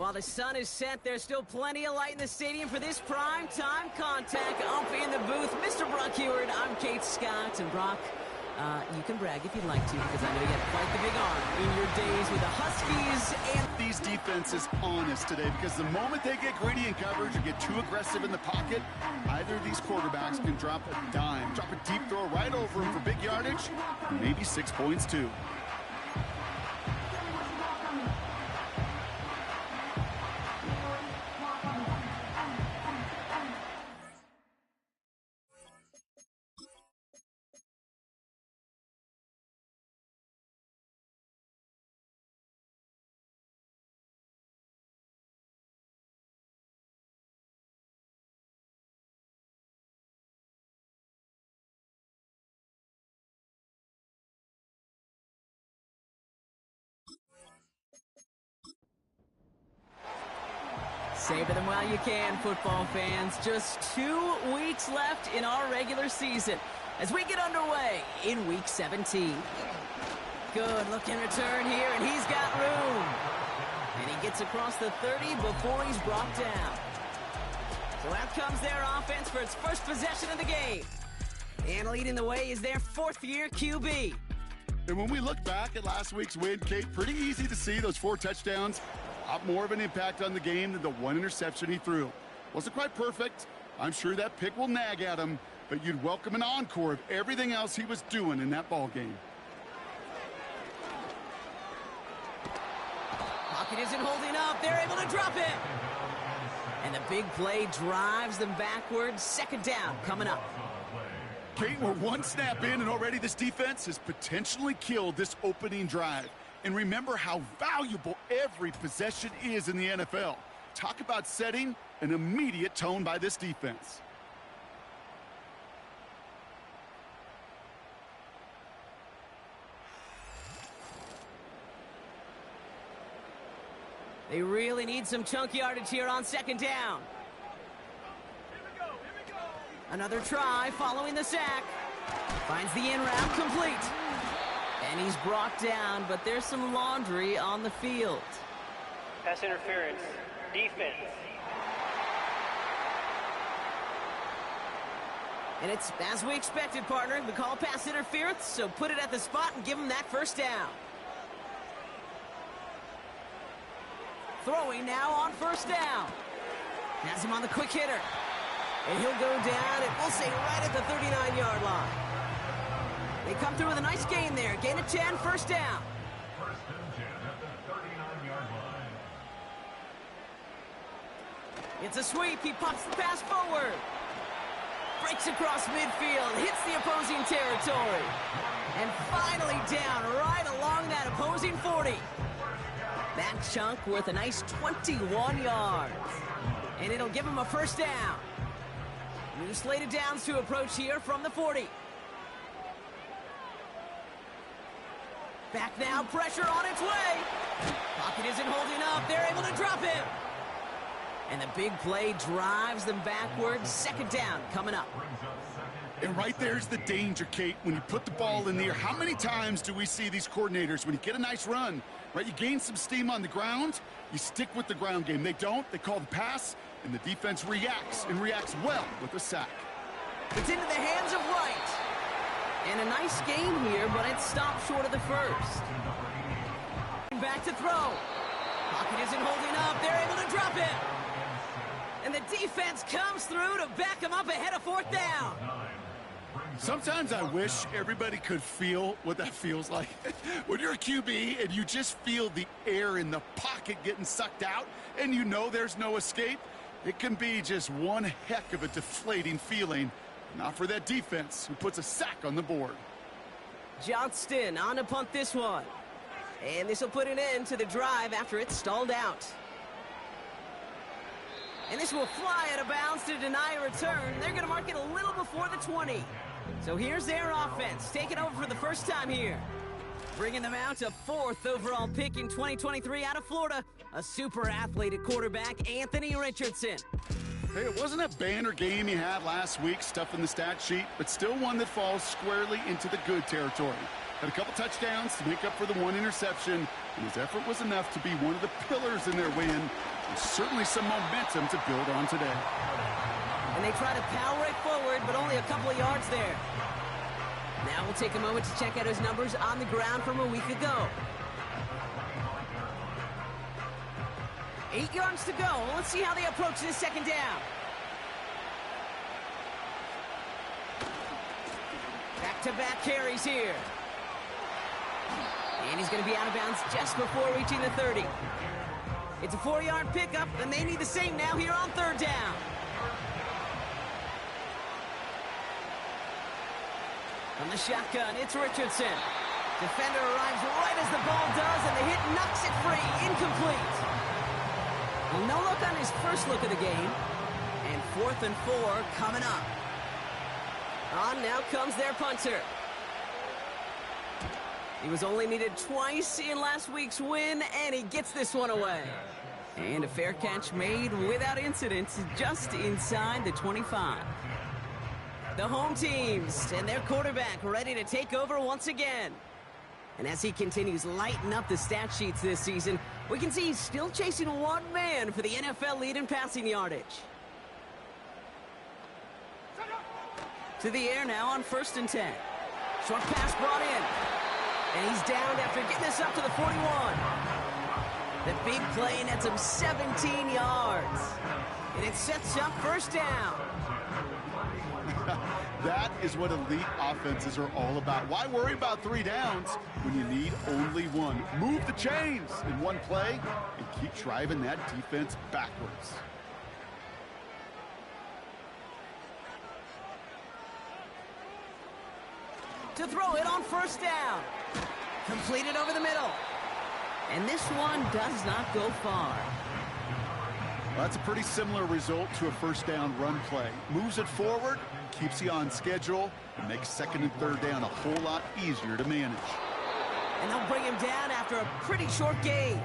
While the sun is set, there's still plenty of light in the stadium for this prime time contact. Up in the booth, Mr. Brock Heward. I'm Kate Scott, and Brock, you can brag if you'd like to, because I know you have quite the big arm in your days with the Huskies. And these defenses honest today, because the moment they get greedy in coverage or get too aggressive in the pocket, either of these quarterbacks can drop a dime, drop a deep throw right over him for big yardage, maybe 6 points too. savor them while you can, football fans. Just 2 weeks left in our regular season as we get underway in Week 17. Good looking return here, and he's got room. And he gets across the 30 before he's brought down. So out comes their offense for its first possession of the game. And leading the way is their fourth-year QB. And when we look back at last week's win, Kate, pretty easy to see those 4 touchdowns. A lot more of an impact on the game than the 1 interception he threw. Wasn't quite perfect. I'm sure that pick will nag at him, but you'd welcome an encore of everything else he was doing in that ball game. Pocket isn't holding up. They're able to drop him. And the big play drives them backwards. Second down coming up. Kate, we're 1 snap in, and already this defense has potentially killed this opening drive. And remember how valuable every possession is in the NFL. Talk about setting an immediate tone by this defense. They really need some chunk yardage here on second down. Another try following the sack. Finds the in route complete. And he's brought down, but there's some laundry on the field. Pass interference. Defense. And it's as we expected, partner. We call pass interference, so put it at the spot and give him that first down. Throwing now on first down. Has him on the quick hitter. And he'll go down, and we'll say right at the 39-yard line. They come through with a nice gain there. Gain of 10, first down. First and 10 at the 39-yard line. It's a sweep. He pops the pass forward. Breaks across midfield. Hits the opposing territory. And finally down right along that opposing 40. That chunk worth a nice 21 yards. And it'll give him a first down. New slate of downs to approach here from the 40. Back now, pressure on its way. Pocket isn't holding up. They're able to drop him. And the big play drives them backwards. Second down coming up. And right there's the danger, Kate. When you put the ball in the air, how many times do we see these coordinators, when you get a nice run, right, you gain some steam on the ground, you stick with the ground game. They don't. They call the pass, and the defense reacts, and reacts well with a sack. It's into the hands of Wright. And a nice game here, but it stopped short of the first. Back to throw. Pocket isn't holding up. They're able to drop it. And the defense comes through to back him up ahead of fourth down. Sometimes I wish everybody could feel what that feels like. When you're a QB and you just feel the air in the pocket getting sucked out and you know there's no escape, it can be just one heck of a deflating feeling. Not for that defense who puts a sack on the board. Johnston on to punt this one. And this will put an end to the drive after it's stalled out. And this will fly out of bounds to deny a return. They're going to mark it a little before the 20. So here's their offense, taking over for the first time here. Bringing them out to 4th overall pick in 2023 out of Florida, a super athlete at quarterback, Anthony Richardson. Hey, it wasn't a banner game he had last week, stuff in the stat sheet, but still one that falls squarely into the good territory. Had a couple touchdowns to make up for the 1 interception, and his effort was enough to be one of the pillars in their win. Certainly some momentum to build on today. And they try to power right forward, but only a couple of yards there. Now we'll take a moment to check out his numbers on the ground from a week ago. 8 yards to go. Let's see how they approach this second down. Back-to-back carries here. And he's going to be out of bounds just before reaching the 30. It's a 4-yard pickup, and they need the same now here on third down. From the shotgun, it's Richardson. Defender arrives right as the ball does, and the hit knocks it free. Incomplete. Well, no look on his first look of the game. And 4th and 4 coming up. On now comes their punter. He was only needed twice in last week's win, and he gets this one away. And a fair catch made without incident just inside the 25. The home teams and their quarterback ready to take over once again. And as he continues lighting up the stat sheets this season, we can see he's still chasing one man for the NFL lead in passing yardage. To the air now on 1st and 10. Short pass brought in. And he's down after getting this up to the 41. The big play nets him 17 yards. And it sets up first down. That is what elite offenses are all about. Why worry about 3 downs when you need only one? Move the chains in one play and keep driving that defense backwards. To throw it on 1st down. Completed over the middle. And this one does not go far. Well, that's a pretty similar result to a 1st down run play. Moves it forward, keeps you on schedule, and makes 2nd and 3rd down a whole lot easier to manage. And they'll bring him down after a pretty short gain.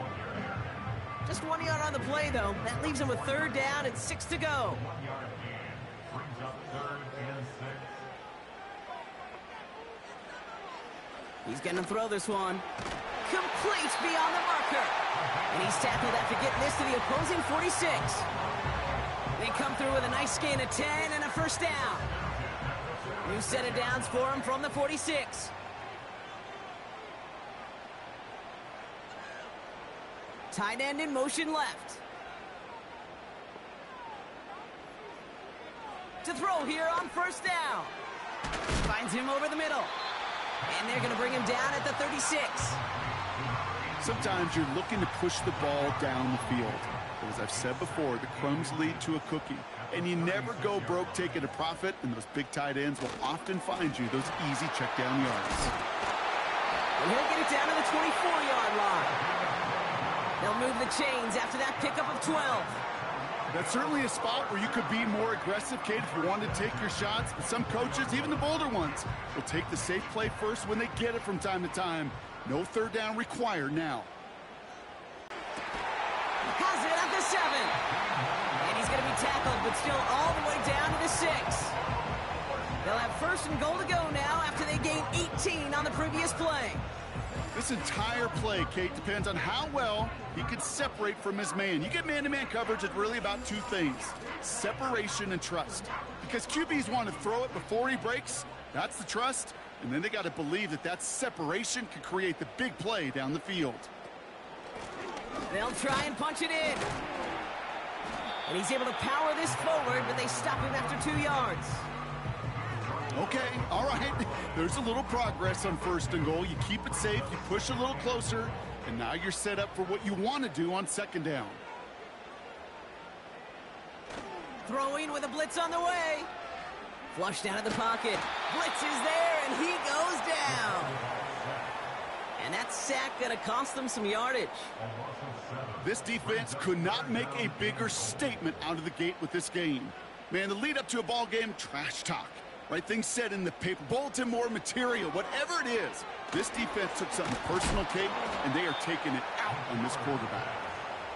Just 1 yard on the play, though. That leaves him with 3rd down and 6 to go. Brings up 3rd and 6. He's going to throw this one. Complete beyond the marker. And he's tackled after getting this to the opposing 46. They come through with a nice gain of 10 and a 1st down. New set of downs for him from the 46. Tight end in motion left. To throw here on 1st down. Finds him over the middle. And they're going to bring him down at the 36. Sometimes you're looking to push the ball down the field. But as I've said before, the crumbs lead to a cookie. And you never go broke taking a profit, and those big tight ends will often find you those easy check down yards. And he'll get it down to the 24-yard line. They'll move the chains after that pickup of 12. That's certainly a spot where you could be more aggressive, Kate, if you wanted to take your shots. But some coaches, even the bolder ones, will take the safe play first when they get it from time to time. No 3rd down required now. Has it at the 7. And he's going to be tackled, but still all the way down to the 6. They'll have 1st and goal to go now after they gained 18 on the previous play. This entire play, Kate, depends on how well he could separate from his man. You get man-to-man coverage, it's really about 2 things, separation and trust. Because QBs want to throw it before he breaks, that's the trust, and then they got to believe that that separation can create the big play down the field. They'll try and punch it in. And he's able to power this forward, but they stop him after 2 yards. Okay, all right. There's a little progress on 1st and goal. You keep it safe, you push a little closer, and now you're set up for what you want to do on 2nd down. Throwing with a blitz on the way. Flushed out of the pocket. Blitz is there, and he goes down. And that sack going to cost them some yardage. This defense could not make a bigger statement out of the gate with this game. Man, the lead up to a ball game, trash talk. Right, things said in the paper, bulletin board material, whatever it is. This defense took something personal, Kate, and they are taking it out on this quarterback.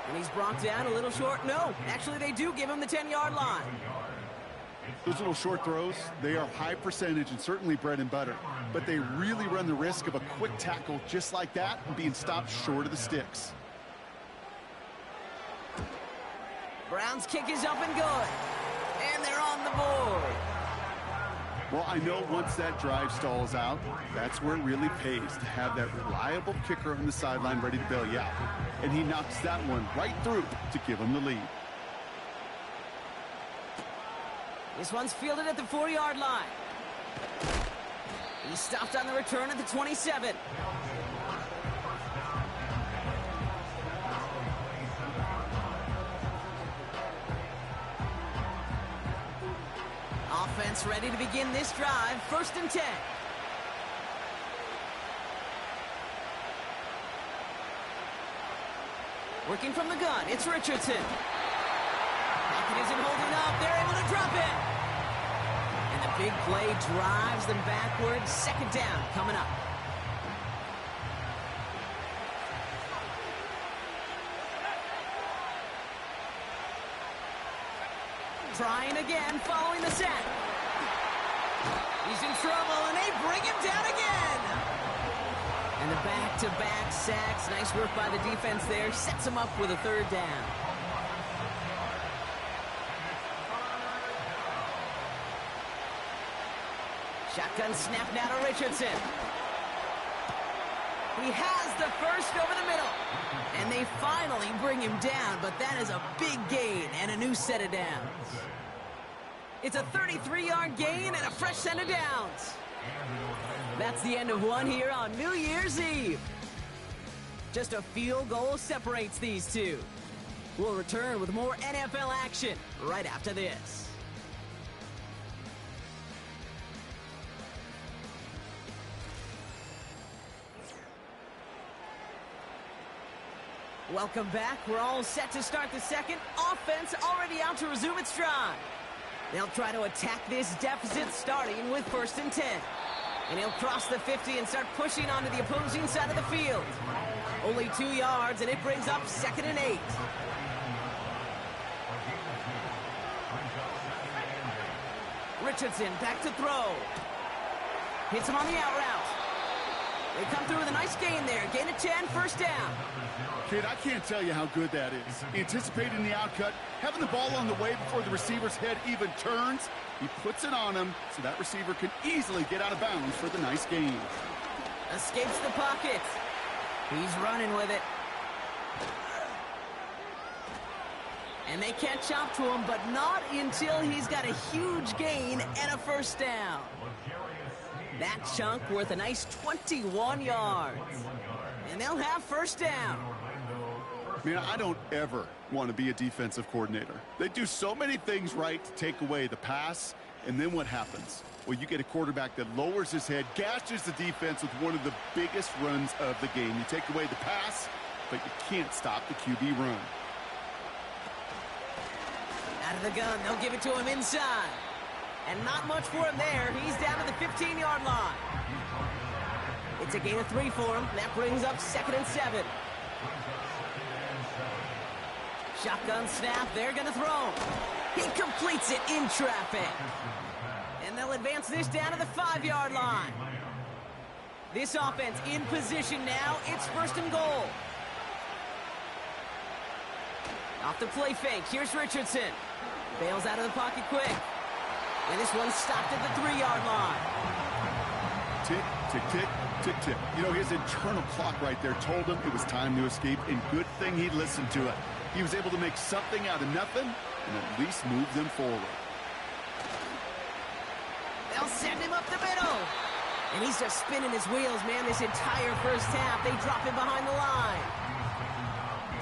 And he's brought down a little short. No, actually they do give him the 10-yard line. Those little short throws, they are high percentage and certainly bread and butter. But they really run the risk of a quick tackle just like that and being stopped short of the sticks. Brown's kick is up and good. And they're on the board. Well, I know once that drive stalls out, that's where it really pays to have that reliable kicker on the sideline ready to bail you out. And he knocks that one right through to give him the lead. This one's fielded at the 4-yard line. He stopped on the return at the 27. Offense ready to begin this drive. 1st and 10. Working from the gun, it's Richardson. Pocket isn't holding up. They're able to drop it. And the big play drives them backwards. 2nd down coming up. Trying again, following the sack. He's in trouble, and they bring him down again. And the back-to-back sacks. Nice work by the defense there. Sets him up with a 3rd down. Shotgun snap now to Richardson. He has the first over the middle. And they finally bring him down, but that is a big gain and a new set of downs. It's a 33-yard gain and a fresh set of downs. That's the end of one here on New Year's Eve. Just a field goal separates these two. We'll return with more NFL action right after this. Welcome back. We're all set to start the second. Offense already out to resume its drive. They'll try to attack this deficit starting with 1st and 10. And he'll cross the 50 and start pushing onto the opposing side of the field. Only 2 yards, and it brings up 2nd and 8. Richardson back to throw. Hits him on the out route. They come through with a nice gain there. Gain of 10, 1st down. Kid, I can't tell you how good that is. Anticipating the outcut, having the ball on the way before the receiver's head even turns. He puts it on him so that receiver can easily get out of bounds for the nice gain. Escapes the pocket. He's running with it. And they catch up to him, but not until he's got a huge gain and a 1st down. That chunk worth a nice 21 yards. And they'll have 1st down. Man, I don't ever want to be a defensive coordinator. They do so many things right to take away the pass, and then what happens? Well, you get a quarterback that lowers his head, gashes the defense with one of the biggest runs of the game. You take away the pass, but you can't stop the QB run. Out of the gun, they'll give it to him inside. And not much for him there. He's down to the 15-yard line. It's a gain of 3 for him. That brings up 2nd and 7. Shotgun snap. They're going to throw. He completes it in traffic. And they'll advance this down to the 5-yard line. This offense in position now. It's 1st and goal. Off the play fake. Here's Richardson. Bails out of the pocket quick. And this one's stopped at the 3-yard line. Tick, tick, tick, tick, tick. You know, his internal clock right there told him it was time to escape, and good thing he listened to it. He was able to make something out of nothing and at least move them forward. They'll send him up the middle. And he's just spinning his wheels, man, this entire 1st half. They drop him behind the line.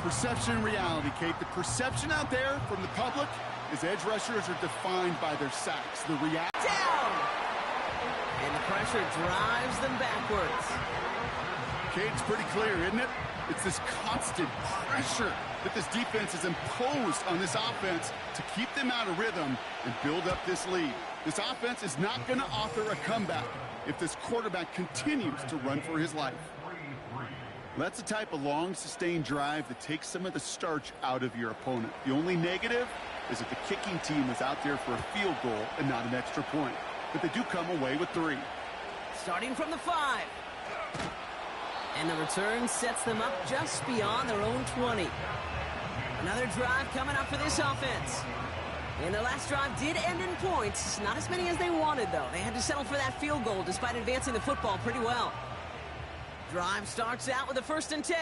Perception and reality, Kate. The perception out there from the public is edge rushers are defined by their sacks. The react down! And the pressure drives them backwards. Kate, it's pretty clear, isn't it? It's this constant pressure that this defense has imposed on this offense to keep them out of rhythm and build up this lead. This offense is not going to author a comeback if this quarterback continues to run for his life. That's the type of long, sustained drive that takes some of the starch out of your opponent. The only negative is that the kicking team is out there for a field goal and not an extra point. But they do come away with 3. Starting from the 5. And the return sets them up just beyond their own 20. Another drive coming up for this offense. And their last drive did end in points. Not as many as they wanted, though. They had to settle for that field goal despite advancing the football pretty well. Drive starts out with a 1st and 10.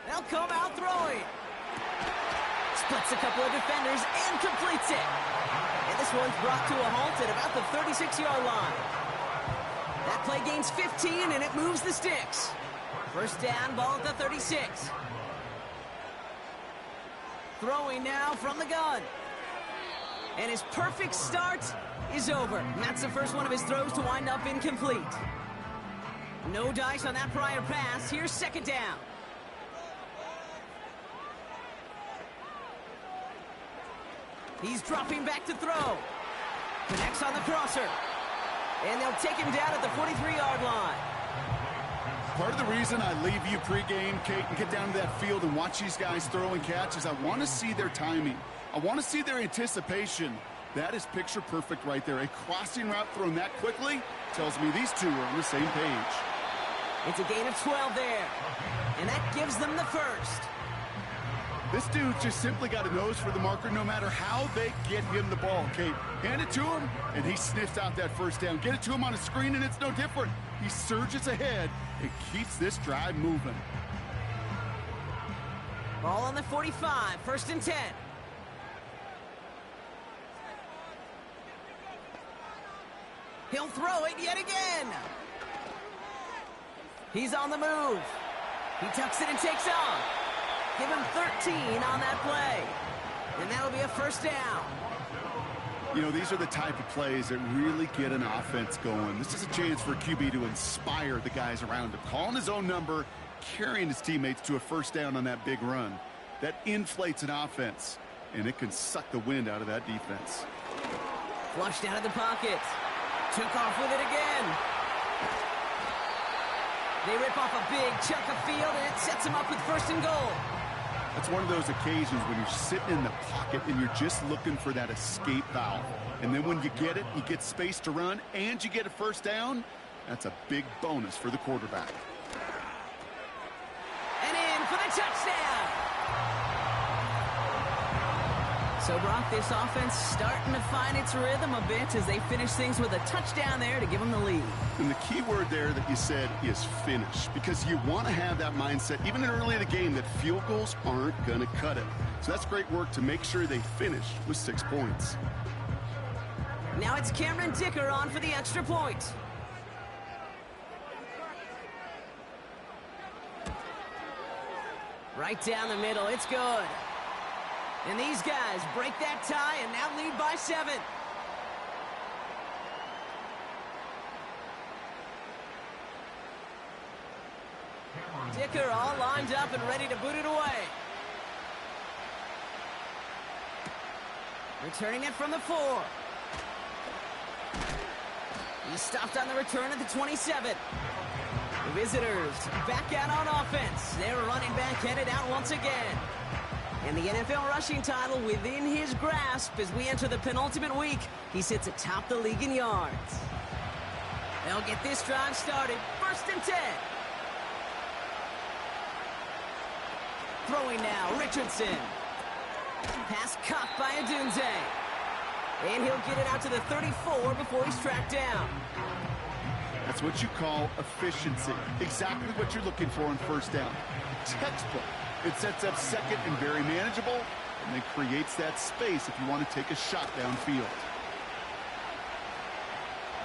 They'll come out throwing. Splits a couple of defenders and completes it. And this one's brought to a halt at about the 36-yard line. That play gains 15, and it moves the sticks. 1st down, ball at the 36. Throwing now from the gun. And his perfect start is over. And that's the first one of his throws to wind up incomplete. No dice on that prior pass. Here's 2nd down. He's dropping back to throw. Connects on the crosser. And they'll take him down at the 43-yard line. Part of the reason I leave you pregame, Kate, and get down to that field and watch these guys throw and catch is I want to see their timing. I want to see their anticipation. That is picture perfect right there. A crossing route thrown that quickly tells me these two are on the same page. It's a gain of 12 there. And that gives them the first. This dude just simply got a nose for the marker no matter how they get him the ball, Kate. Hand it to him, and he sniffs out that 1st down. Get it to him on a screen, and it's no different. He surges ahead and keeps this drive moving. Ball on the 45, 1st and 10. He'll throw it yet again. He's on the move. He tucks it and takes off. Give him 13 on that play. And that'll be a 1st down. You know, these are the type of plays that really get an offense going. This is a chance for QB to inspire the guys around him. Calling his own number, carrying his teammates to a 1st down on that big run. That inflates an offense, and it can suck the wind out of that defense. Flushed out of the pocket. Took off with it again. They rip off a big chunk of field, and it sets them up with 1st and goal. It's one of those occasions when you're sitting in the pocket and you're just looking for that escape valve. And then when you get it, you get space to run, and you get a 1st down. That's a big bonus for the quarterback. And in for the touchdown. So, Brock, this offense starting to find its rhythm a bit as they finish things with a touchdown there to give them the lead. And the key word there that you said is finish, because you want to have that mindset, even early in the game, that field goals aren't going to cut it. So that's great work to make sure they finish with 6 points. Now it's Cameron Dicker on for the extra point. Right down the middle, it's good. And these guys break that tie and now lead by 7. Dicker all lined up and ready to boot it away. Returning it from the 4. He's stopped on the return at the 27. The visitors back out on offense. Their running back headed out once again. And the NFL rushing title within his grasp as we enter the penultimate week. He sits atop the league in yards. They'll get this drive started. 1st and 10. Throwing now, Richardson. Pass caught by Adunze. And he'll get it out to the 34 before he's tracked down. That's what you call efficiency. Exactly what you're looking for on 1st down. Textbook. It sets up 2nd and very manageable, and then creates that space if you want to take a shot downfield.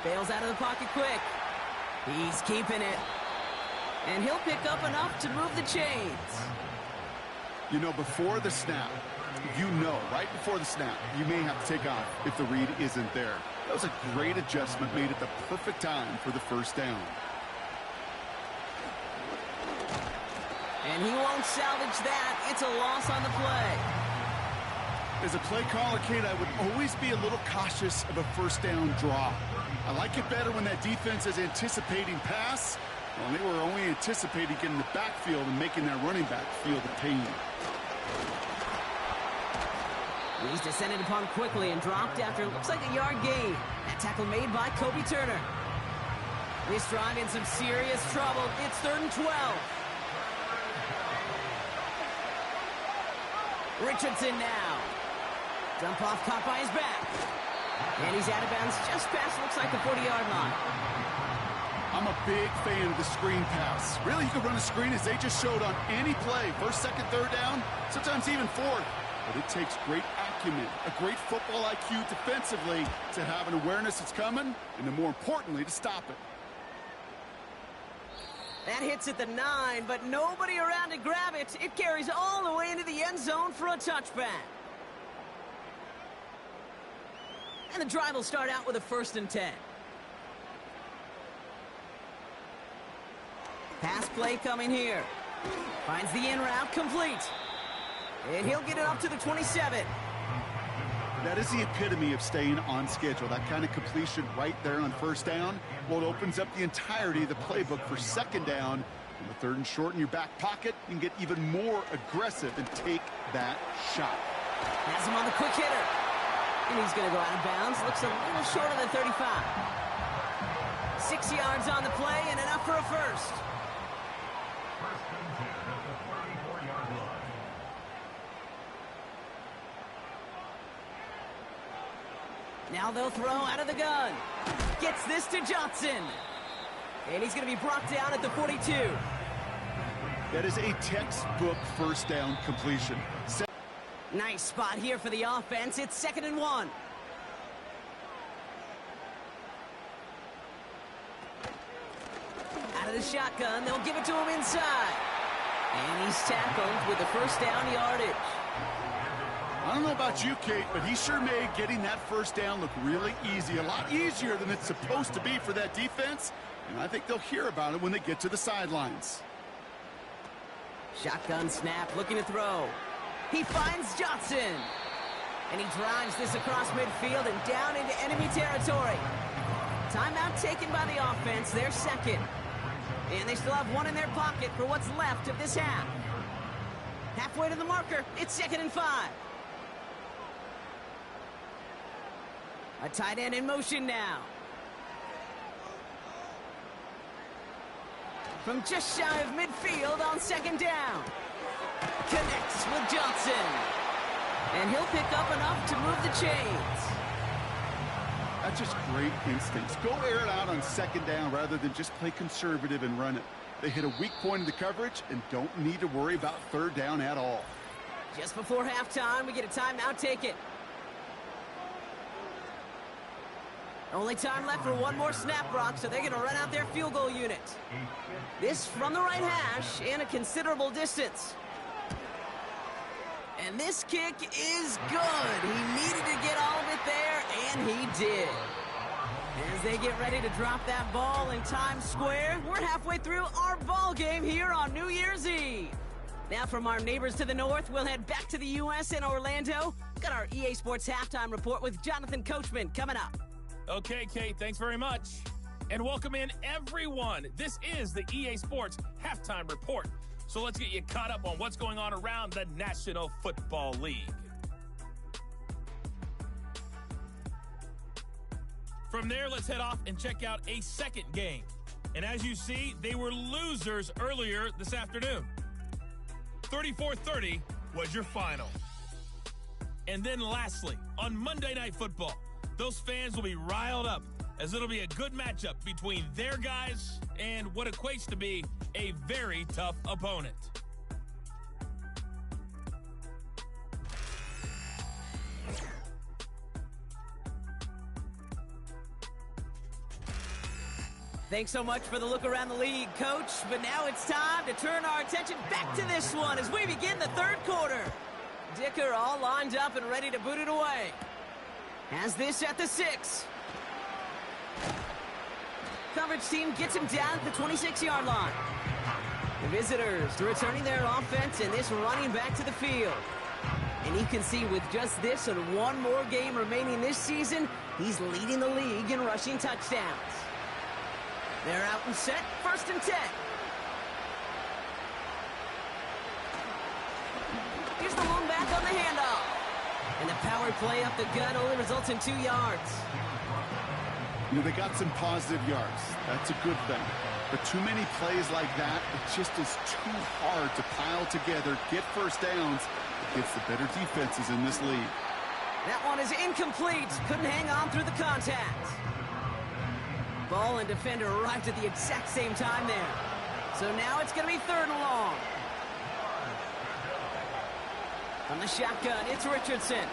Bails out of the pocket quick. He's keeping it. And he'll pick up enough to move the chains. You know, before the snap, right before the snap, you may have to take off if the read isn't there. That was a great adjustment made at the perfect time for the 1st down. And he won't salvage that. It's a loss on the play. As a play caller, Kate, I would always be a little cautious of a 1st down draw. I like it better when that defense is anticipating pass. Well, they were only anticipating getting the backfield and making that running back feel the pain. He's descended upon quickly and dropped after looks like a yard gain. That tackle made by Kobe Turner. This drive in some serious trouble. It's 3rd and 12. Richardson now. Dump off caught by his back. And he's out of bounds just past, looks like the 40-yard line. I'm a big fan of the screen pass. Really, you can run a screen as they just showed on any play. First, second, third down, sometimes even fourth. But it takes great acumen, a great football IQ defensively to have an awareness it's coming, and then more importantly, to stop it. That hits at the 9, but nobody around to grab it. It carries all the way into the end zone for a touchback. And the drive will start out with a 1st and 10. Pass play coming here. Finds the in route complete. And he'll get it up to the 27. That is the epitome of staying on schedule. That kind of completion right there on 1st down. Well, it opens up the entirety of the playbook for 2nd down. On the 3rd and short in your back pocket, you can get even more aggressive and take that shot. Has him on the quick hitter. And he's going to go out of bounds. Looks a little short of the 35. 6 yards on the play and enough for a first. First and 10 at the 34-yard line. Now they'll throw out of the gun. Gets this to Johnson. And he's going to be brought down at the 42. That is a textbook 1st down completion. Nice spot here for the offense. It's 2nd and 1. Out of the shotgun, they'll give it to him inside. And he's tackled with the 1st down yardage. I don't know about you, Kate, but he sure made getting that 1st down look really easy. A lot easier than it's supposed to be for that defense. And I think they'll hear about it when they get to the sidelines. Shotgun snap, looking to throw. He finds Johnson. And he drives this across midfield and down into enemy territory. Timeout taken by the offense, their 2nd. And they still have 1 in their pocket for what's left of this half. Halfway to the marker, it's 2nd and 5. A tight end in motion now. From just shy of midfield on 2nd down. Connects with Johnson. And he'll pick up enough to move the chains. That's just great instincts. Go air it out on 2nd down rather than just play conservative and run it. They hit a weak point in the coverage and don't need to worry about 3rd down at all. Just before halftime, we get a timeout taken. Only time left for one more snap, Brock, so they're going to run out their field goal unit. This from the right hash and a considerable distance. And this kick is good. He needed to get all of it there, and he did. As they get ready to drop that ball in Times Square, we're halfway through our ball game here on New Year's Eve. Now from our neighbors to the north, we'll head back to the U.S. in Orlando. Got our EA Sports Halftime Report with Jonathan Coachman coming up. Okay, Kate, thanks very much. And welcome in, everyone. This is the EA Sports Halftime Report. So let's get you caught up on what's going on around the National Football League. From there, let's head off and check out a 2nd game. And as you see, they were losers earlier this afternoon. 34-30 was your final. And then lastly, on Monday Night Football, those fans will be riled up as it'll be a good matchup between their guys and what equates to be a very tough opponent. Thanks so much for the look around the league, Coach. But now it's time to turn our attention back to this one as we begin the 3rd quarter. Dicker all lined up and ready to boot it away. Has this at the 6. Coverage team gets him down at the 26-yard line. The visitors returning their offense and this running back to the field. And you can see with just this and one more game remaining this season, he's leading the league in rushing touchdowns. They're out and set, 1st and 10. Here's the lone back on the handoff. And the power play up the gut only results in 2 yards. You know, they got some positive yards. That's a good thing. But too many plays like that, it just is too hard to pile together, get 1st downs, against the better defenses in this league. That one is incomplete. Couldn't hang on through the contact. Ball and defender arrived at the exact same time there. So now it's going to be 3rd and long. From the shotgun, it's Richardson.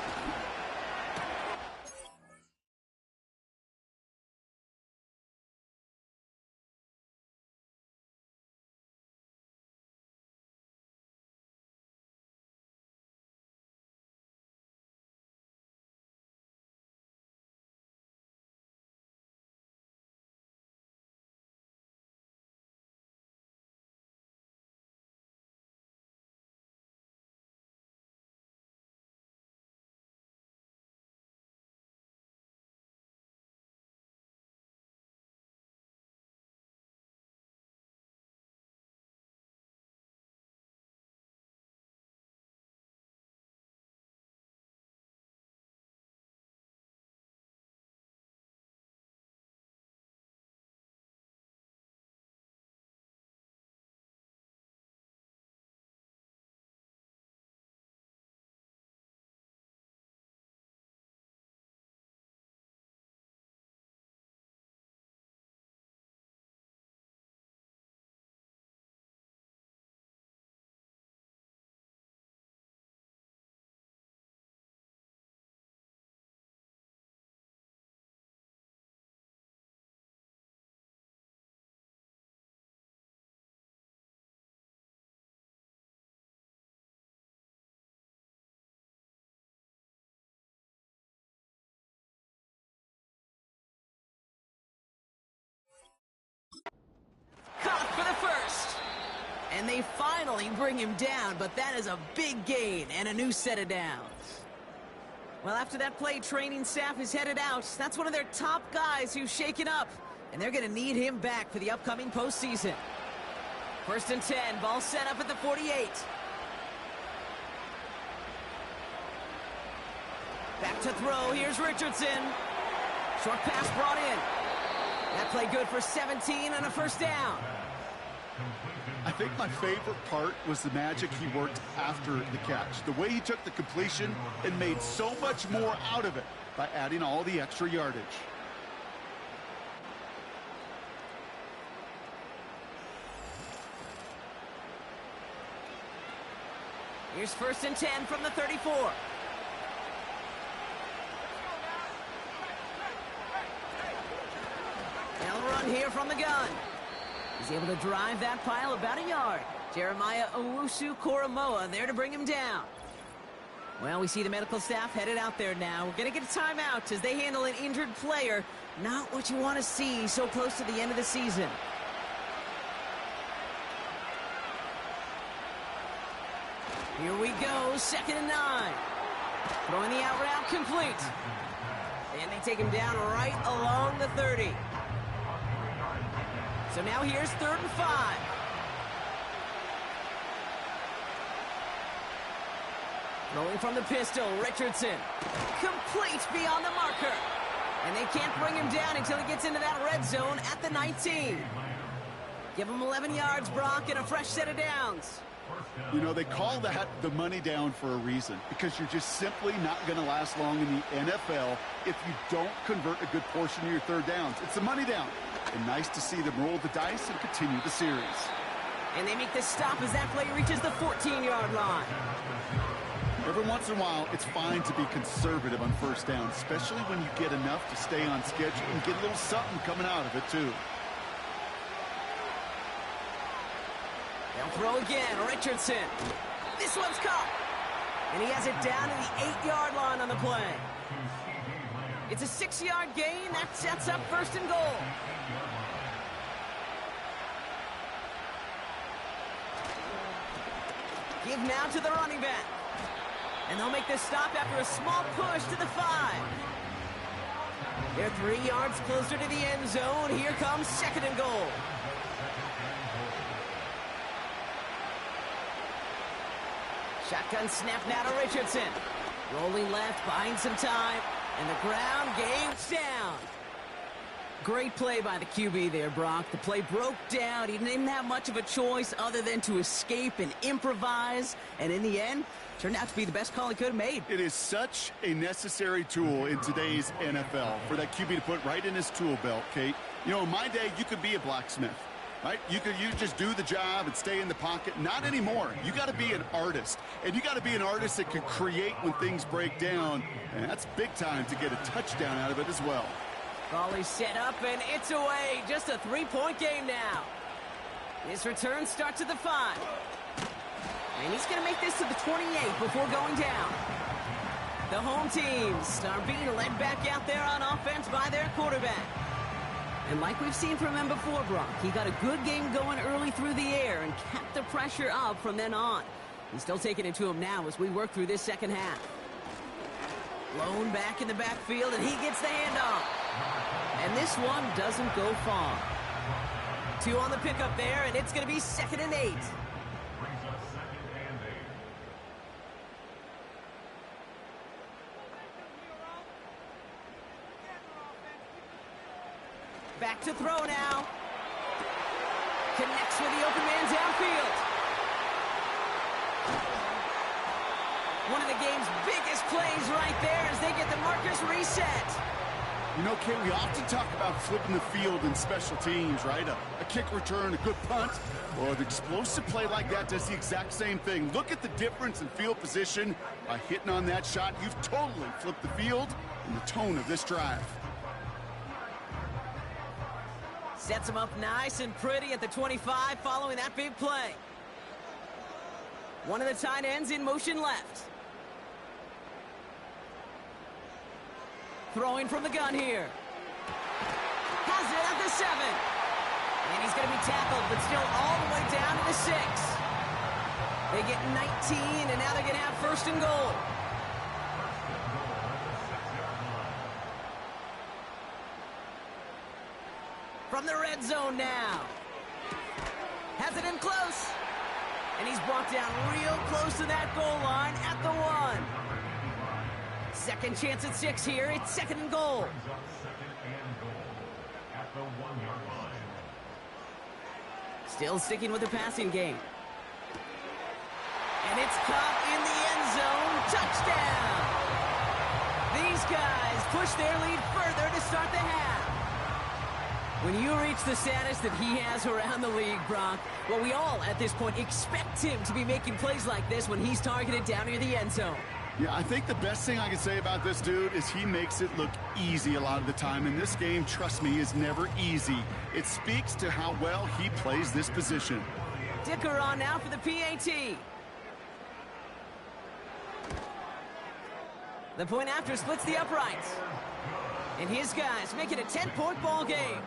Caught for the first. And they finally bring him down, but that is a big gain and a new set of downs. Well, after that play, training staff is headed out. That's one of their top guys who's shaken up, and they're going to need him back for the upcoming postseason. 1st and 10, ball set up at the 48. Back to throw, here's Richardson. Short pass brought in. That play good for 17 and a 1st down. I think my favorite part was the magic he worked after the catch. The way he took the completion and made so much more out of it by adding all the extra yardage. Here's 1st and 10 from the 34. They'll run here from the gun. He's able to drive that pile about a yard. Jeremiah Owusu-Koramoah there to bring him down. Well, we see the medical staff headed out there now. We're going to get a timeout as they handle an injured player. Not what you want to see so close to the end of the season. Here we go, 2nd and 9. Throwing the out route complete. And they take him down right along the 30. So now here's 3rd and 5. Rolling from the pistol, Richardson. Complete beyond the marker. And they can't bring him down until he gets into that red zone at the 19. Give him 11 yards, Brock, and a fresh set of downs. You know, they call that the money down for a reason, because you're just simply not going to last long in the NFL if you don't convert a good portion of your 3rd downs. It's the money down. And nice to see them roll the dice and continue the series. And they make the stop as that play reaches the 14-yard line. Every once in a while, it's fine to be conservative on 1st down, especially when you get enough to stay on schedule and get a little something coming out of it, too. They'll throw again, Richardson. This one's caught. And he has it down to the 8-yard line on the play. It's a 6-yard gain. That sets up 1st and goal. Give now to the running back. And they'll make the stop after a small push to the 5. They're 3 yards closer to the end zone. Here comes 2nd and goal. Shotgun snap now to Richardson. Rolling left, buying some time. And the ground game's down. Great play by the QB there, Brock. The play broke down. He didn't have much of a choice other than to escape and improvise. And in the end, turned out to be the best call he could have made. It is such a necessary tool in today's NFL for that QB to put right in his tool belt, Kate. You know, in my day, you could be a blacksmith, right? You just do the job and stay in the pocket. Not anymore. You got to be an artist. And you got to be an artist that can create when things break down. And that's big time to get a touchdown out of it as well. Volley set up, and it's away. Just a 3-point game now. This return starts at the 5. And he's going to make this to the 28 before going down. The home teams are being led back out there on offense by their quarterback. And like we've seen from him before, Brock, he got a good game going early through the air and kept the pressure up from then on. He's still taking it to him now as we work through this second half. Blown back in the backfield, and he gets the handoff. And this one doesn't go far. 2 on the pickup there, and it's going to be 2nd and 8. Back to throw now. Connects with the open man downfield. One of the game's biggest plays right there as they get the markers reset. You know, Kate, we often talk about flipping the field in special teams, right? A kick return, a good punt, or an explosive play like that does the exact same thing. Look at the difference in field position by hitting on that shot. You've totally flipped the field and the tone of this drive. Sets him up nice and pretty at the 25 following that big play. One of the tight ends in motion left. Throwing from the gun here. Has it at the 7. And he's going to be tackled, but still all the way down to the 6. They get 19, and now they're going to have 1st and goal. From the red zone now. Has it in close. And he's brought down real close to that goal line at the 1. Second chance at 6 here. It's 2nd and goal. Still sticking with the passing game. And it's caught in the end zone. Touchdown! These guys push their lead further to start the half. When you reach the status that he has around the league, Brock, well, we all at this point expect him to be making plays like this when he's targeted down near the end zone. Yeah, I think the best thing I can say about this dude is he makes it look easy a lot of the time. And this game, trust me, is never easy. It speaks to how well he plays this position. Dicker on now for the PAT. The point after splits the uprights. And his guys make it a 10-point ball game.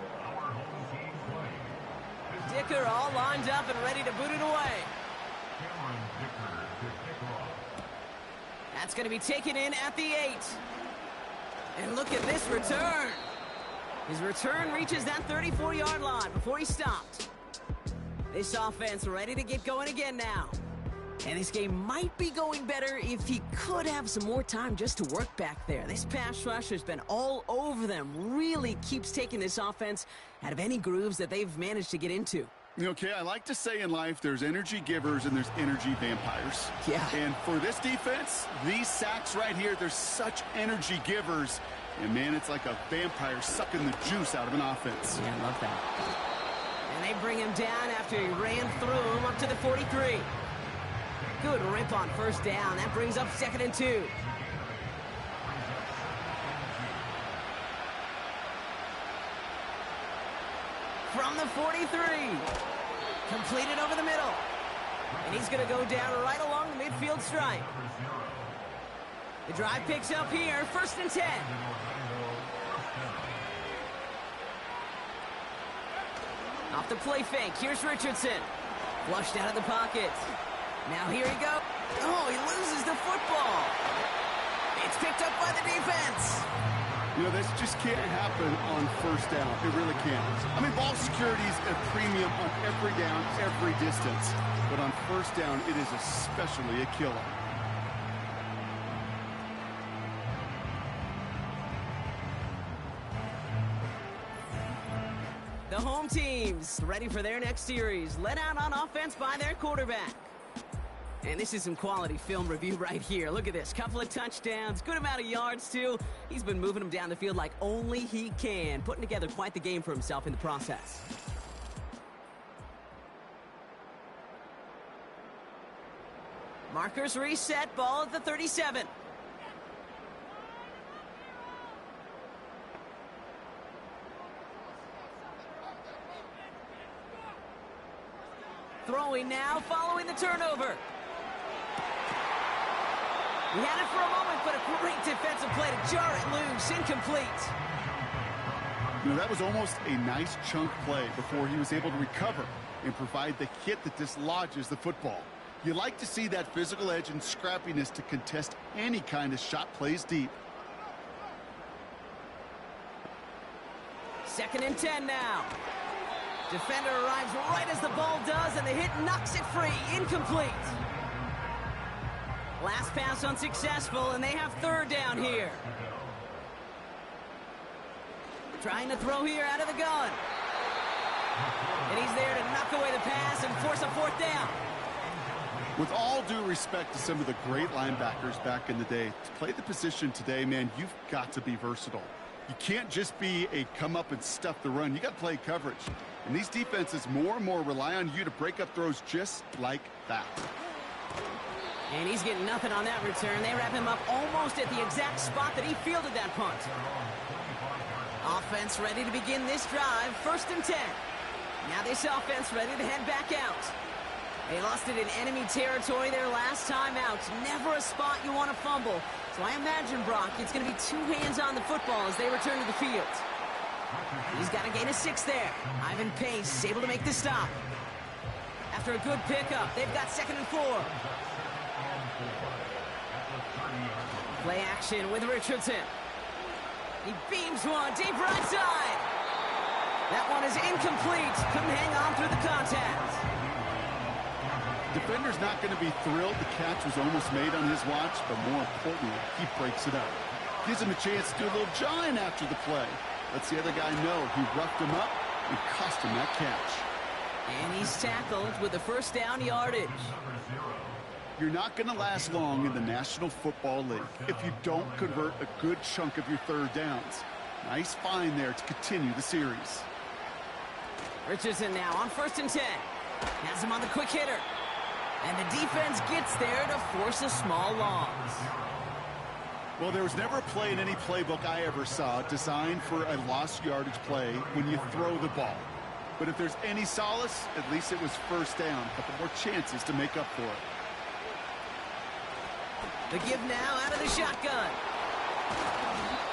Dicker all lined up and ready to boot it away. That's going to be taken in at the 8. And look at this return. His return reaches that 34-yard line before he stopped. This offense ready to get going again now. And this game might be going better if he could have some more time just to work back there. This pass rush has been all over them. Really keeps taking this offense out of any grooves that they've managed to get into. Okay, I like to say in life there's energy givers and there's energy vampires. Yeah. And for this defense, these sacks right here, they're such energy givers. And, man, it's like a vampire sucking the juice out of an offense. Yeah, I love that. And they bring him down after he ran through him up to the 43. Good rip on 1st down. That brings up 2nd and 2. From the 43. Completed over the middle. And he's going to go down right along the midfield stripe. The drive picks up here. 1st and 10. Off the play fake. Here's Richardson. Flushed out of the pocket. Now here he goes. Oh, he loses the football. It's picked up by the defense. You know, this just can't happen on 1st down. It really can't. I mean, ball security is a premium on every down, every distance. But on 1st down, it is especially a killer. home teams, ready for their next series, led out on offense by their quarterback. And this is some quality film review right here. Look at this. Couple of touchdowns, good amount of yards, too. He's been moving them down the field like only he can, putting together quite the game for himself in the process. Markers reset, ball at the 37. Throwing now, following the turnover. He had it for a moment, but a great defensive play to jar it loose. Incomplete. You know, that was almost a nice chunk play before he was able to recover and provide the hit that dislodges the football. You like to see that physical edge and scrappiness to contest any kind of shot plays deep. 2nd and 10 now. Defender arrives right as the ball does, and the hit knocks it free. Incomplete. Last pass unsuccessful, and they have 3rd down here. Trying to throw here out of the gun. And he's there to knock away the pass and force a 4th down. With all due respect to some of the great linebackers back in the day, to play the position today, man, you've got to be versatile. You can't just be a come up and stuff the run. You got to play coverage. And these defenses more and more rely on you to break up throws just like that. And he's getting nothing on that return. They wrap him up almost at the exact spot that he fielded that punt. Offense ready to begin this drive. 1st and 10. Now this offense ready to head back out. They lost it in enemy territory their last time out. Never a spot you want to fumble. So I imagine, Brock, it's going to be 2 hands on the football as they return to the field. He's got a gain of 6 there. Ivan Pace able to make the stop. After a good pickup, they've got 2nd and 4. Play action with Richardson. He beams one deep right side. That one is incomplete. Couldn't hang on through the contact. Defender's not going to be thrilled the catch was almost made on his watch, but more importantly, he breaks it up. Gives him a chance to do a little jawing after the play. Lets the other guy know he roughed him up and cost him that catch. And he's tackled with the 1st down yardage. You're not going to last long in the National Football League if you don't convert a good chunk of your 3rd downs. Nice find there to continue the series. Richardson now on 1st and 10. Has him on the quick hitter. And the defense gets there to force a small loss. Well, there was never a play in any playbook I ever saw designed for a lost yardage play when you throw the ball. But if there's any solace, at least it was 1st down. A couple more chances to make up for it. The give now out of the shotgun.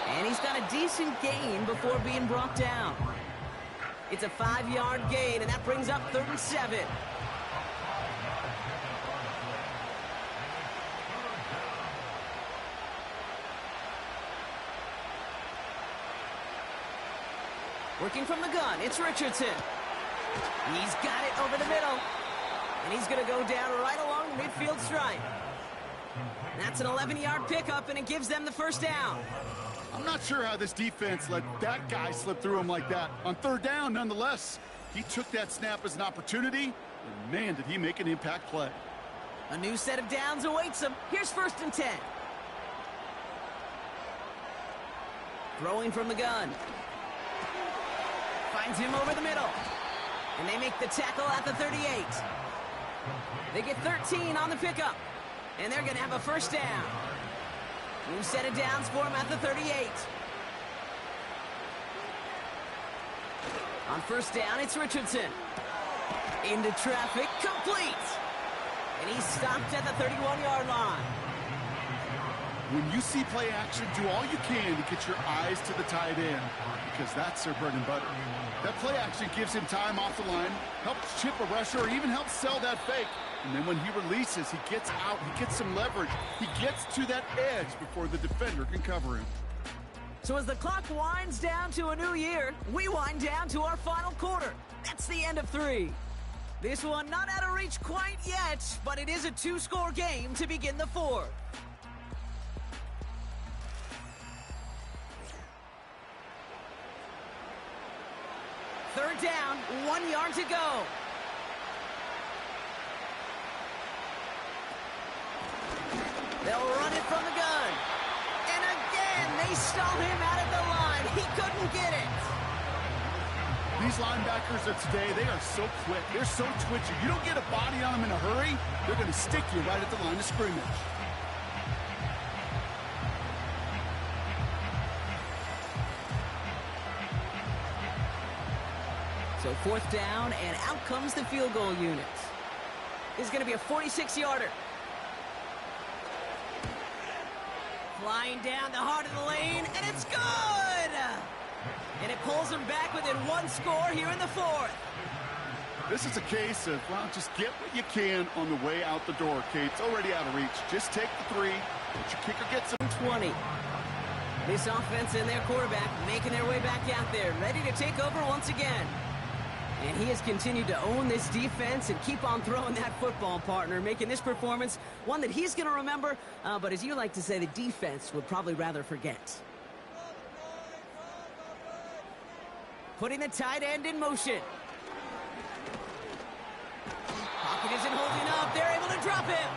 And he's got a decent gain before being brought down. It's a 5-yard gain, and that brings up 3rd and 7. Working from the gun, it's Richardson. He's got it over the middle. And he's going to go down right along the midfield stripe. That's an 11-yard pickup, and it gives them the 1st down. I'm not sure how this defense let that guy slip through him like that. On 3rd down, nonetheless, he took that snap as an opportunity, and man, did he make an impact play. A new set of downs awaits him. Here's 1st and 10. Throwing from the gun. Finds him over the middle. And they make the tackle at the 38. They get 13 on the pickup. And they're going to have a 1st down. New set of downs for him at the 38. On 1st down, it's Richardson. Into traffic, complete. And he's stopped at the 31-yard line. When you see play action, do all you can to get your eyes to the tight end, because that's their bread and butter. That play action gives him time off the line, helps chip a rusher, or even helps sell that fake. And then when he releases, he gets out, he gets some leverage. He gets to that edge before the defender can cover him. So as the clock winds down to a new year, we wind down to our final quarter. That's the end of 3. This one not out of reach quite yet, but it is a 2-score game to begin the 4th. Third down, 1 yard to go. They'll run it from the gun. And again, they stall him out at the line. He couldn't get it. These linebackers of today, they are so quick. They're so twitchy. You don't get a body on them in a hurry, they're going to stick you right at the line of scrimmage. So fourth down, and out comes the field goal unit. This is going to be a 46-yarder. Flying down the heart of the lane, and it's good! And it pulls them back within one score here in the fourth. This is a case of, well, just get what you can on the way out the door, Kate. It's already out of reach. Just take the three. Let your kicker get some. 20. This offense and their quarterback making their way back out there, ready to take over once again. And he has continued to own this defense and keep on throwing that football, partner, making this performance one that he's going to remember, but as you like to say, the defense would probably rather forget. Putting the tight end in motion. Pocket isn't holding up. They're able to drop him.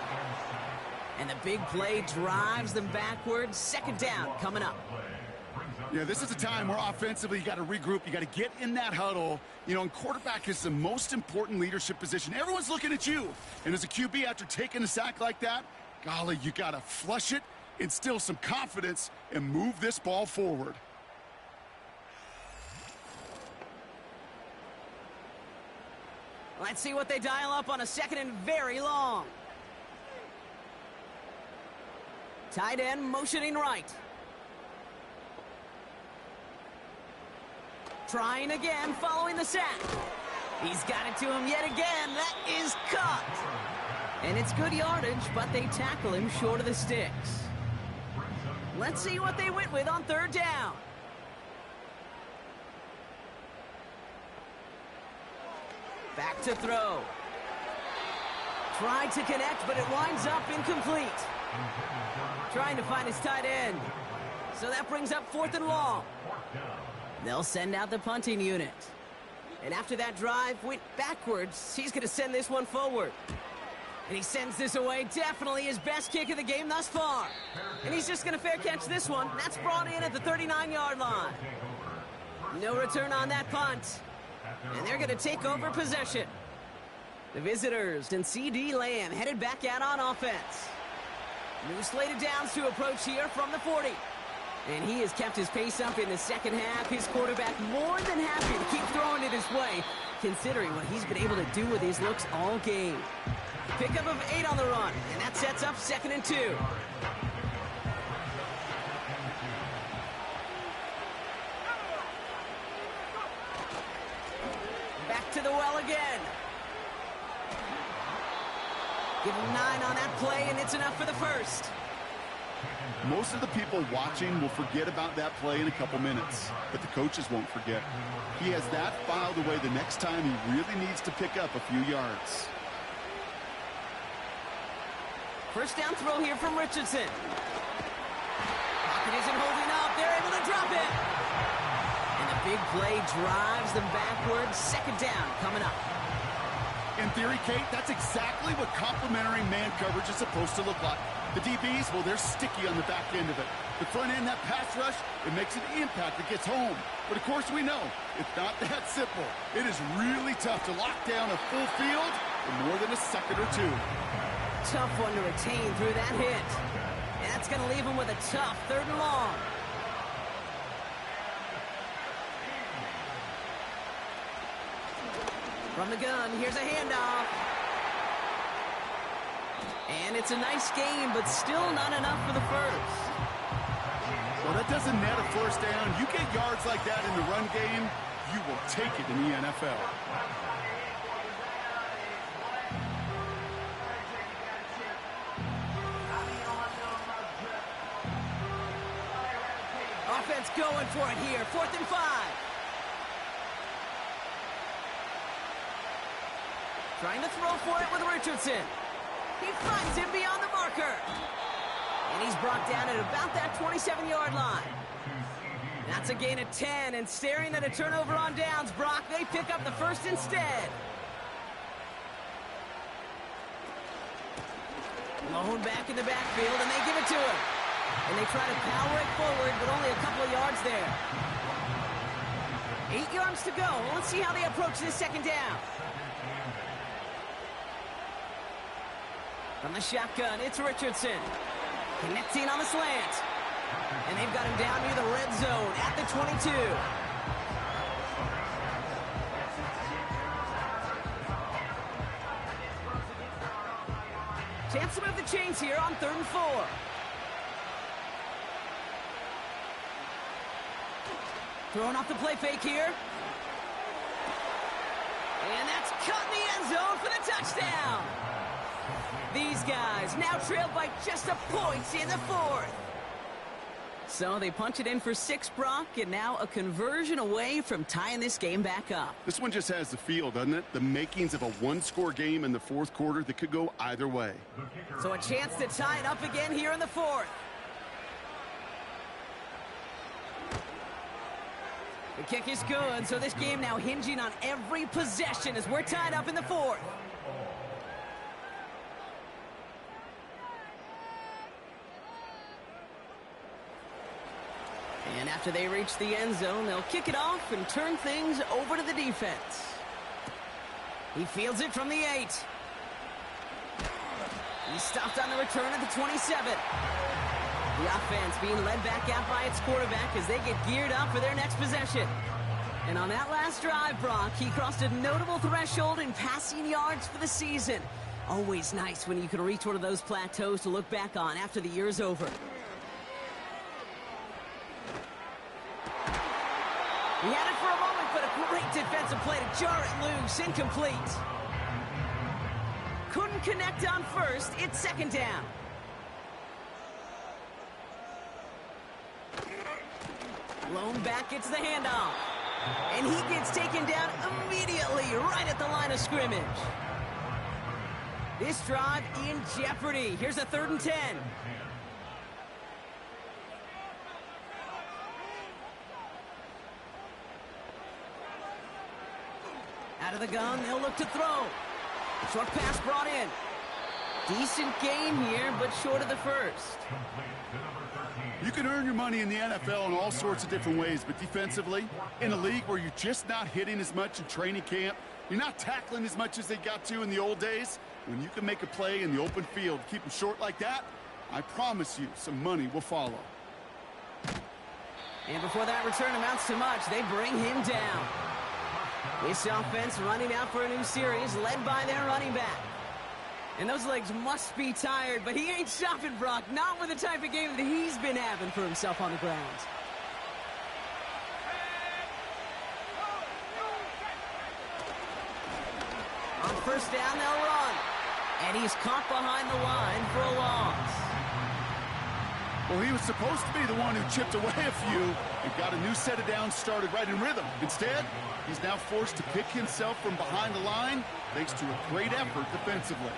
And the big play drives them backwards. Second down coming up. Yeah, this is a time where offensively you got to regroup. You got to get in that huddle. You know, and quarterback is the most important leadership position. Everyone's looking at you. And as a QB, after taking a sack like that, golly, you got to flush it, instill some confidence, and move this ball forward. Let's see what they dial up on a second and very long. Tight end motioning right. Trying again, following the sack. He's got it to him yet again. That is cut. And it's good yardage, but they tackle him short of the sticks. Let's see what they went with on third down. Back to throw. Tried to connect, but it winds up incomplete. Trying to find his tight end. So that brings up fourth and long. They'll send out the punting unit. And after that drive went backwards, he's going to send this one forward. And he sends this away. Definitely his best kick of the game thus far. And he's just going to fair catch this one. That's brought in at the 39-yard line. No return on that punt. And they're going to take over possession. The visitors and C.D. Lamb headed back out on offense. New slated downs to approach here from the 40. And he has kept his pace up in the second half. His quarterback more than happy to keep throwing it his way, considering what he's been able to do with his looks all game. Pickup of 8 on the run, and that sets up 2nd and 2. Back to the well again. Give him 9 on that play, and it's enough for the first. Most of the people watching will forget about that play in a couple minutes, but the coaches won't forget. He has that filed away the next time he really needs to pick up a few yards. First down throw here from Richardson. Pocket isn't holding up. They're able to drop it. And the big play drives them backwards. Second down coming up. In theory, Kate, that's exactly what complementary man coverage is supposed to look like. The DBs, well, they're sticky on the back end of it. The front end, that pass rush, it makes an impact that gets home. But, of course, we know it's not that simple. It is really tough to lock down a full field in more than a second or two. Tough one to retain through that hit. And that's going to leave him with a tough 3rd and long. From the gun, here's a handoff. And it's a nice game, but still not enough for the first. Well, that doesn't net a first down. You get yards like that in the run game, you will take it in the NFL. Offense going for it here. 4th and 5. Trying to throw for it with Richardson. He finds him beyond the marker. And he's brought down at about that 27-yard line. That's a gain of 10, and staring at a turnover on downs, Brock, they pick up the first instead. Lone back in the backfield, and they give it to him. And they try to power it forward, but only a couple of yards there. 8 yards to go. Let's see how they approach this second down. From the shotgun, it's Richardson. Connecting on the slant. And they've got him down near the red zone at the 22. Chance to move the chains here on 3rd and 4. Throwing off the play fake here. And that's caught in the end zone for the touchdown. These guys now trailed by just a point in the 4th. So they punch it in for 6, Brock, and now a conversion away from tying this game back up. This one just has the feel, doesn't it? The makings of a one-score game in the 4th quarter that could go either way. So a chance to tie it up again here in the 4th. The kick is good, so this game now hinging on every possession as we're tied up in the 4th. And after they reach the end zone, they'll kick it off and turn things over to the defense. He fields it from the 8. He's stopped on the return at the 27. The offense being led back out by its quarterback as they get geared up for their next possession. And on that last drive, Brock, he crossed a notable threshold in passing yards for the season. Always nice when you can reach one of those plateaus to look back on after the year's over. He had it for a moment, but a great defensive play to jar it loose. Incomplete. Couldn't connect on first. It's 2nd down. Lone back gets the handoff. And he gets taken down immediately right at the line of scrimmage. This drive in jeopardy. Here's a 3rd and 10. Out of the gun, they'll look to throw. Short pass brought in. Decent game here, but short of the first. You can earn your money in the NFL in all sorts of different ways, but defensively, in a league where you're just not hitting as much in training camp, you're not tackling as much as they got to in the old days, when you can make a play in the open field, keep them short like that, I promise you some money will follow. And before that return amounts to much, they bring him down. This offense running out for a new series, led by their running back. And those legs must be tired, but he ain't stopping, Brock. Not with the type of game that he's been having for himself on the ground. On 1st down, they'll run. And he's caught behind the line for a loss. Well, he was supposed to be the one who chipped away a few and got a new set of downs started right in rhythm. Instead, he's now forced to pick himself from behind the line thanks to a great effort defensively.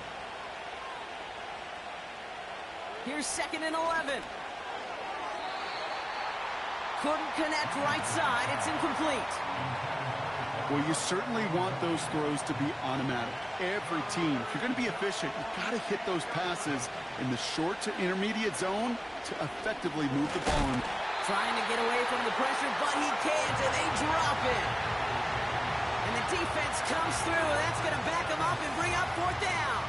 Here's 2nd and 11. Couldn't connect right side. It's incomplete. Well, you certainly want those throws to be automatic. Every team, if you're going to be efficient, you've got to hit those passes in the short to intermediate zone to effectively move the ball in. Trying to get away from the pressure, but he can't, and they drop it. And the defense comes through. That's going to back them up and bring up 4th down.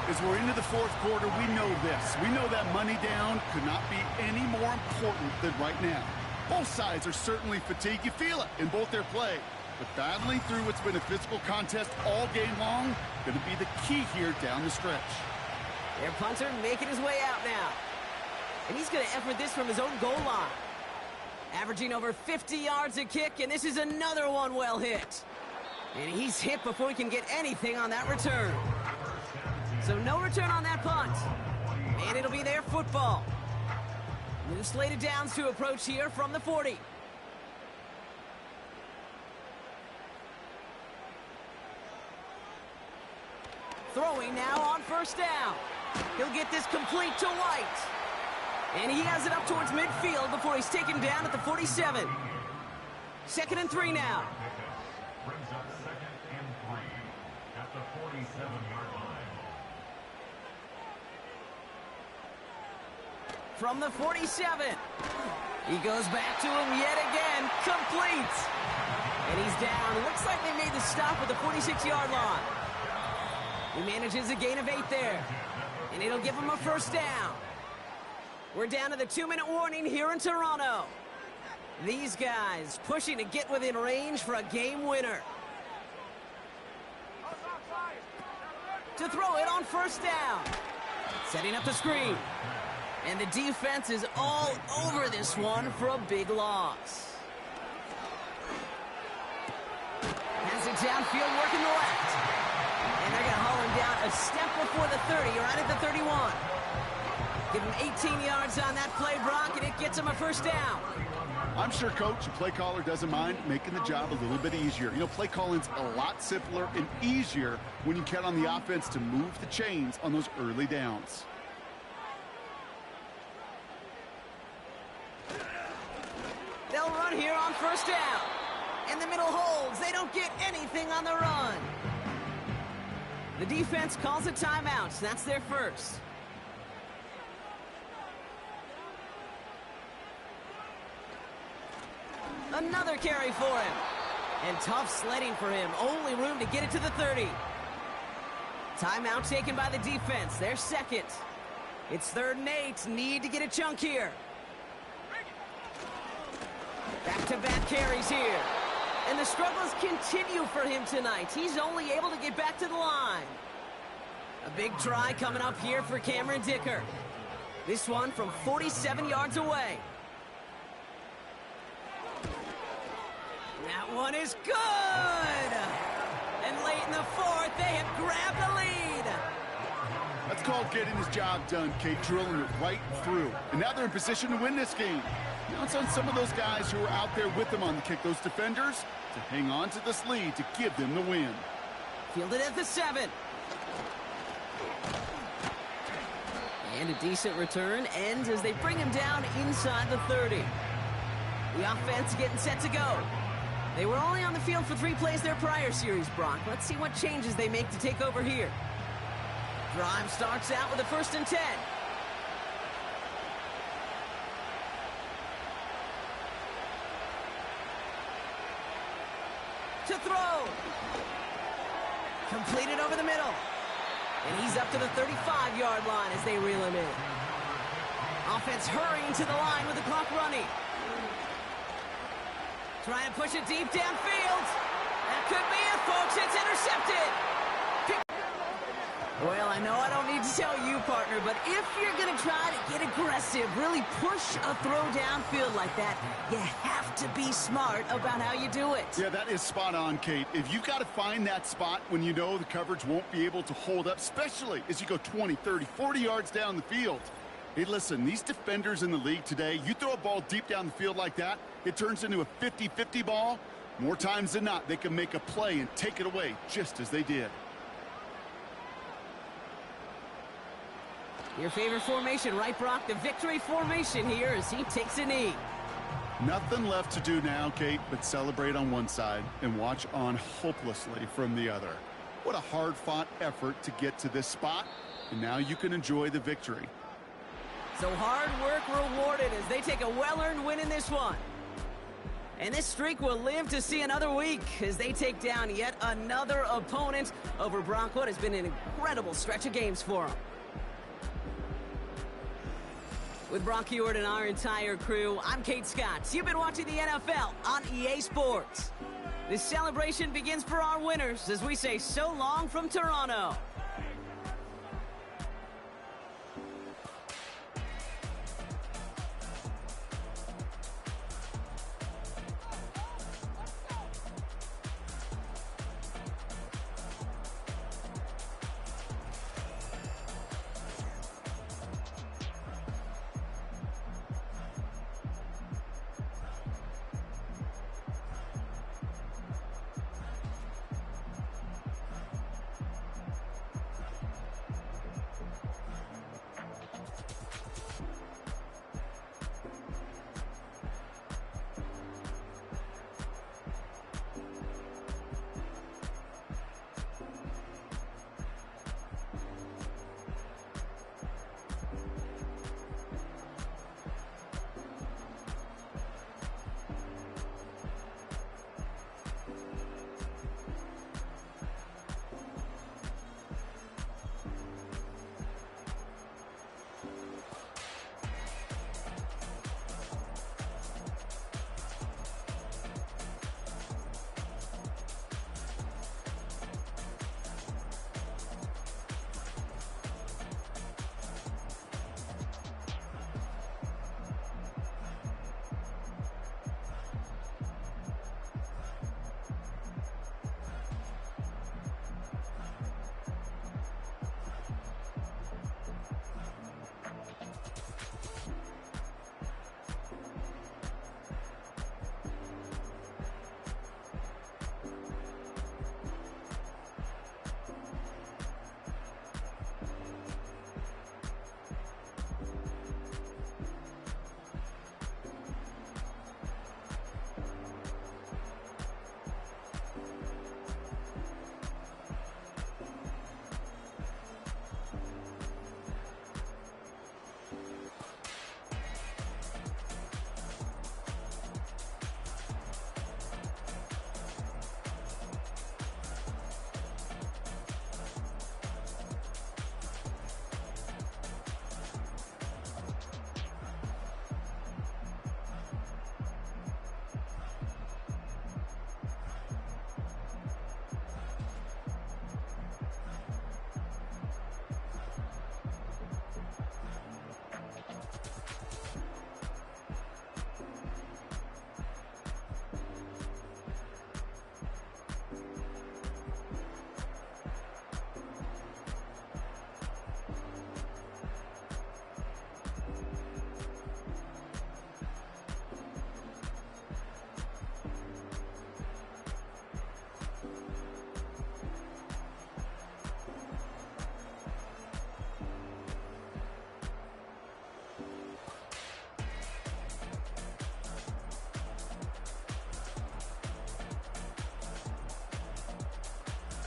As we're into the 4th quarter, we know this. We know that money down could not be any more important than right now. Both sides are certainly fatigued. You feel it in both their play. But battling through what's been a physical contest all game long, going to be the key here down the stretch. Their punter making his way out now. And he's going to effort this from his own goal line. Averaging over 50 yards a kick, and this is another one well hit. And he's hit before he can get anything on that return. So no return on that punt. And it'll be their football. New slated downs to approach here from the 40. Throwing now on 1st down. He'll get this complete to White. And he has it up towards midfield before he's taken down at the 47. 2nd and 3 now. Brings up 2nd and 3 at the 47-yard line. From the 47. He goes back to him yet again. Complete. And he's down. It looks like they made the stop at the 46-yard line. He manages a gain of 8 there. And it'll give him a first down. We're down to the 2-minute warning here in Toronto. These guys pushing to get within range for a game winner. To throw it on first down. Setting up the screen. And the defense is all over this one for a big loss. Has it downfield, working the left. And they're going to haul him down a step before the 30, right at the 31. Give him 18 yards on that play, Brock, and it gets him a first down. I'm sure, Coach, the play caller doesn't mind making the job a little bit easier. You know, play calling's a lot simpler and easier when you count on the offense to move the chains on those early downs. They'll run here on first down. And the middle holds. They don't get anything on the run. The defense calls a timeout. That's their first. Another carry for him. And tough sledding for him. Only room to get it to the 30. Timeout taken by the defense. Their second. It's 3rd and 8. Need to get a chunk here. Back-to-back carries here. And the struggles continue for him tonight. He's only able to get back to the line. A big try coming up here for Cameron Dicker. This one from 47 yards away. That one is good! And late in the 4th, they have grabbed the lead. That's called getting his job done, Kate, drilling it right through. And now they're in position to win this game. Now it's on some of those guys who are out there with them on the kick, those defenders, to hang on to this lead to give them the win. Fielded at the 7. And a decent return ends as they bring him down inside the 30. The offense getting set to go. They were only on the field for 3 plays their prior series, Brock. Let's see what changes they make to take over here. Drive starts out with a 1st and 10. To throw. Completed over the middle. And he's up to the 35-yard line as they reel him in. Offense hurrying to the line with the clock running. Trying to push it deep downfield. That could be it, folks. It's intercepted. Well, I know I don't need to tell you, partner, but if you're going to try to get aggressive, really push a throw downfield like that, you have to be smart about how you do it. Yeah, that is spot on, Kate. If you've got to find that spot when you know the coverage won't be able to hold up, especially as you go 20, 30, 40 yards down the field. Hey, listen, these defenders in the league today, you throw a ball deep down the field like that, it turns into a 50-50 ball. More times than not, they can make a play and take it away just as they did. Your favorite formation, right, Brock? The victory formation here as he takes a knee. Nothing left to do now, Kate, but celebrate on one side and watch on hopelessly from the other. What a hard-fought effort to get to this spot, and now you can enjoy the victory. So hard work rewarded as they take a well-earned win in this one. And this streak will live to see another week as they take down yet another opponent over Brock. What has been an incredible stretch of games for them. With Brock Huard and our entire crew, I'm Kate Scott. You've been watching the NFL on EA Sports. This celebration begins for our winners as we say so long from Toronto.